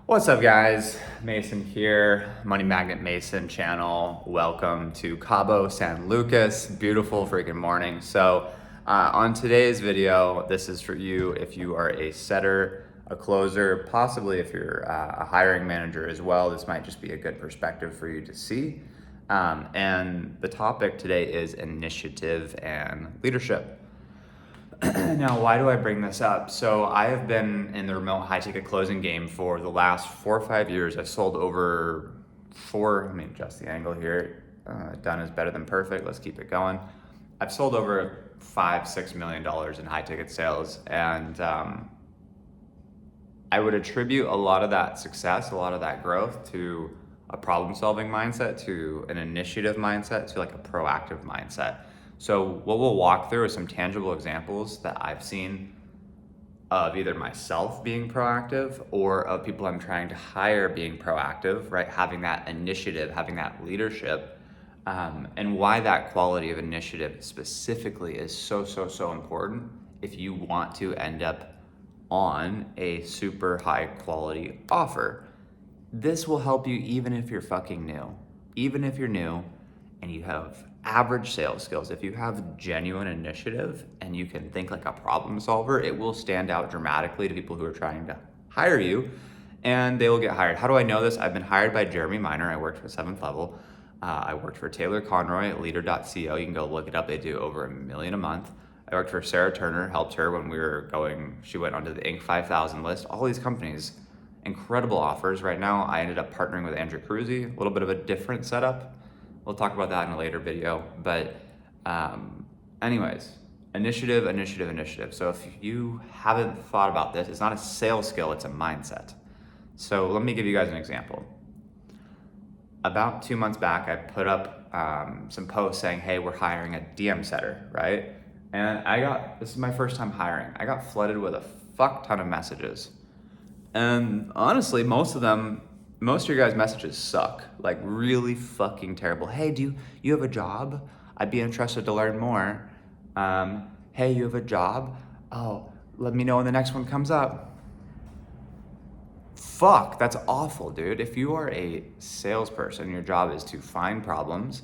What's up, guys? Mason here, Money Magnet Mason channel. Welcome to Cabo San Lucas. Beautiful freaking morning. So on today's video, this is for you if you are a setter, a closer, possibly if you're a hiring manager as well. This might just be a good perspective for you to see. And the topic today is initiative and leadership. Now, why do I bring this up? So I have been in the remote high ticket closing game for the last 4 or 5 years. I've sold over let me adjust the angle here. Done is better than perfect. Let's keep it going. I've sold over $5-6 million in high ticket sales. And I would attribute a lot of that success, a lot of that growth to a problem solving mindset, to an initiative mindset, to like a proactive mindset. So what we'll walk through is some tangible examples that I've seen of either myself being proactive or of people I'm trying to hire being proactive, right? Having that initiative, having that leadership, and why that quality of initiative specifically is so important if you want to end up on a super high quality offer. This will help you even if you're fucking new. Even if you're new and you have average sales skills, if you have genuine initiative and you can think like a problem solver, it will stand out dramatically to people who are trying to hire you, and they will get hired. How do I know this? I've been hired by Jeremy Miner. I worked for 7th Level. I worked for Taylor Conroy at leader.co. You can go look it up. They do over $1 million a month. I worked for Sarah Turner, helped her when she went onto the Inc. 5000 list. All these companies, incredible offers. Right now, I ended up partnering with Andrew Cruzy, a little bit of a different setup. We'll talk about that in a later video, but anyways, initiative. So if you haven't thought about this, it's not a sales skill, it's a mindset. So let me give you guys an example. About 2 months back, I put up some posts saying, hey, we're hiring a DM setter, right? And this is my first time hiring. I got flooded with a fuck ton of messages. And honestly, most of your guys' messages suck, like really fucking terrible. Hey, do you have a job? I'd be interested to learn more. Hey, you have a job? Oh, let me know when the next one comes up. Fuck, that's awful, dude. If you are a salesperson, your job is to find problems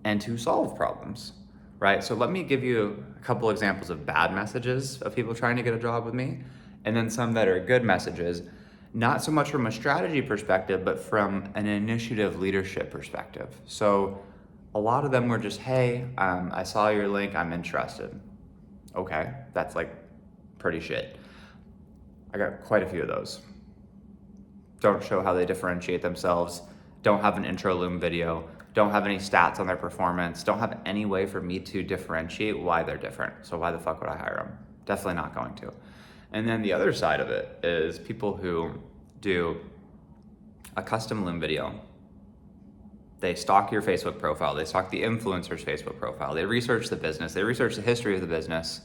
and to solve problems, right? So let me give you a couple examples of bad messages of people trying to get a job with me, and then some that are good messages. Not so much from a strategy perspective, but from an initiative leadership perspective. So a lot of them were just, hey, I saw your link, I'm interested. Okay, that's like pretty shit. I got quite a few of those. Don't show how they differentiate themselves, don't have an intro Loom video, don't have any stats on their performance, don't have any way for me to differentiate why they're different. So why the fuck would I hire them? Definitely not going to. And then the other side of it is people who do a custom Loom video. They stalk your Facebook profile. They stalk the influencer's Facebook profile. They research the business. They research the history of the business.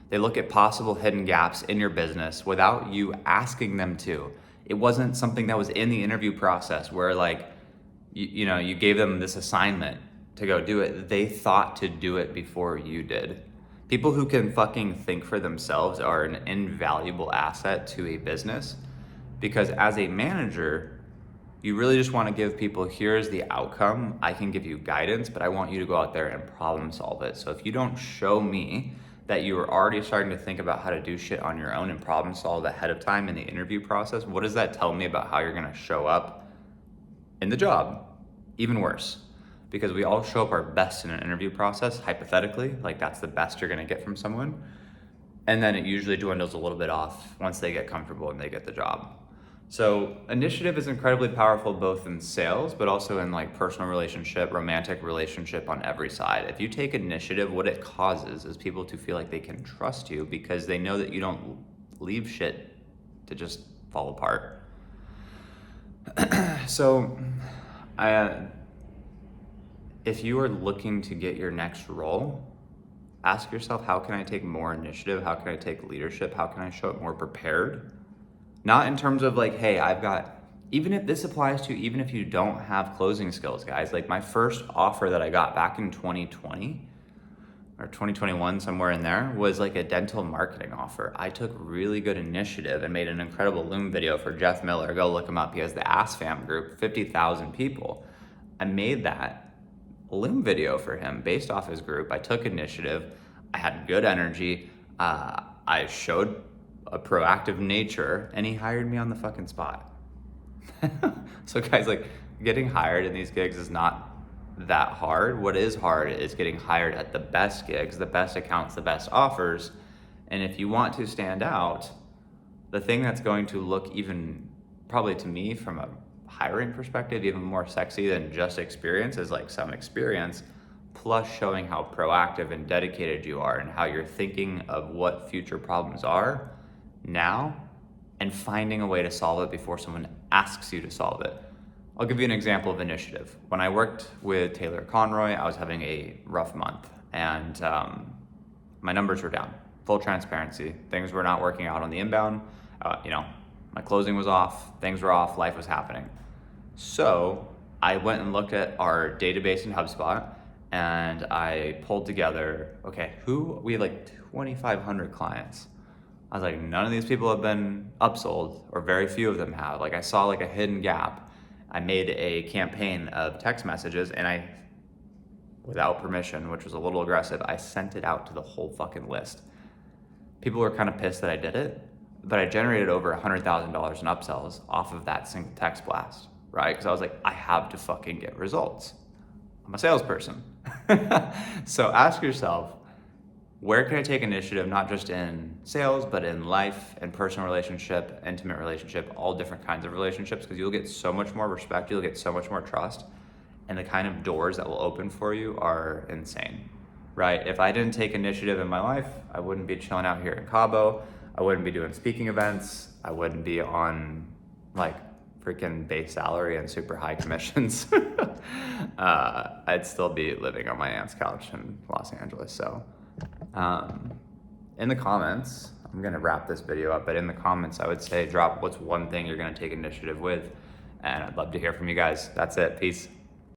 They look at possible hidden gaps in your business without you asking them to. It wasn't something that was in the interview process where you gave them this assignment to go do it. They thought to do it before you did. People who can fucking think for themselves are an invaluable asset to a business, because as a manager, you really just want to give people, here's the outcome. I can give you guidance, but I want you to go out there and problem solve it. So if you don't show me that you are already starting to think about how to do shit on your own and problem solve ahead of time in the interview process, what does that tell me about how you're going to show up in the job? Even worse. Because we all show up our best in an interview process, hypothetically, like that's the best you're gonna get from someone. And then it usually dwindles a little bit off once they get comfortable and they get the job. So initiative is incredibly powerful both in sales, but also in like personal relationship, romantic relationship, on every side. If you take initiative, what it causes is people to feel like they can trust you because they know that you don't leave shit to just fall apart. So if you are looking to get your next role, ask yourself, how can I take more initiative? How can I take leadership? How can I show up more prepared? Not in terms of like, hey, even if this applies to, even if you don't have closing skills, guys, like my first offer that I got back in 2020, or 2021, somewhere in there, was like a dental marketing offer. I took really good initiative and made an incredible Loom video for Jeff Miller. Go look him up. He has the Ass Fam group, 50,000 people. I made that Loom video for him based off his group. I took initiative. I had good energy. I showed a proactive nature, and he hired me on the fucking spot. So guys, like, getting hired in these gigs is not that hard. What is hard is getting hired at the best gigs, the best accounts, the best offers. And if you want to stand out, the thing that's going to look even, probably to me from a hiring perspective, even more sexy than just experience is like some experience, plus showing how proactive and dedicated you are and how you're thinking of what future problems are now and finding a way to solve it before someone asks you to solve it. I'll give you an example of initiative. When I worked with Taylor Conroy, I was having a rough month, and my numbers were down. Full transparency. Things were not working out on the inbound. My closing was off, things were off, life was happening. So I went and looked at our database in HubSpot, and I pulled together, we have like 2,500 clients. I was like, none of these people have been upsold, or very few of them have. Like, I saw like a hidden gap. I made a campaign of text messages, and I, without permission, which was a little aggressive, I sent it out to the whole fucking list. People were kind of pissed that I did it, but I generated over $100,000 in upsells off of that single text blast, right? Because I was like, I have to fucking get results. I'm a salesperson. So ask yourself, where can I take initiative, not just in sales, but in life and personal relationship, intimate relationship, all different kinds of relationships, because you'll get so much more respect, you'll get so much more trust, and the kind of doors that will open for you are insane, right? If I didn't take initiative in my life, I wouldn't be chilling out here in Cabo, I wouldn't be doing speaking events, I wouldn't be on like freaking base salary and super high commissions. I'd still be living on my aunt's couch in Los Angeles, so. In the comments, I'm gonna wrap this video up, but in the comments, I would say drop what's one thing you're gonna take initiative with, and I'd love to hear from you guys. That's it, peace.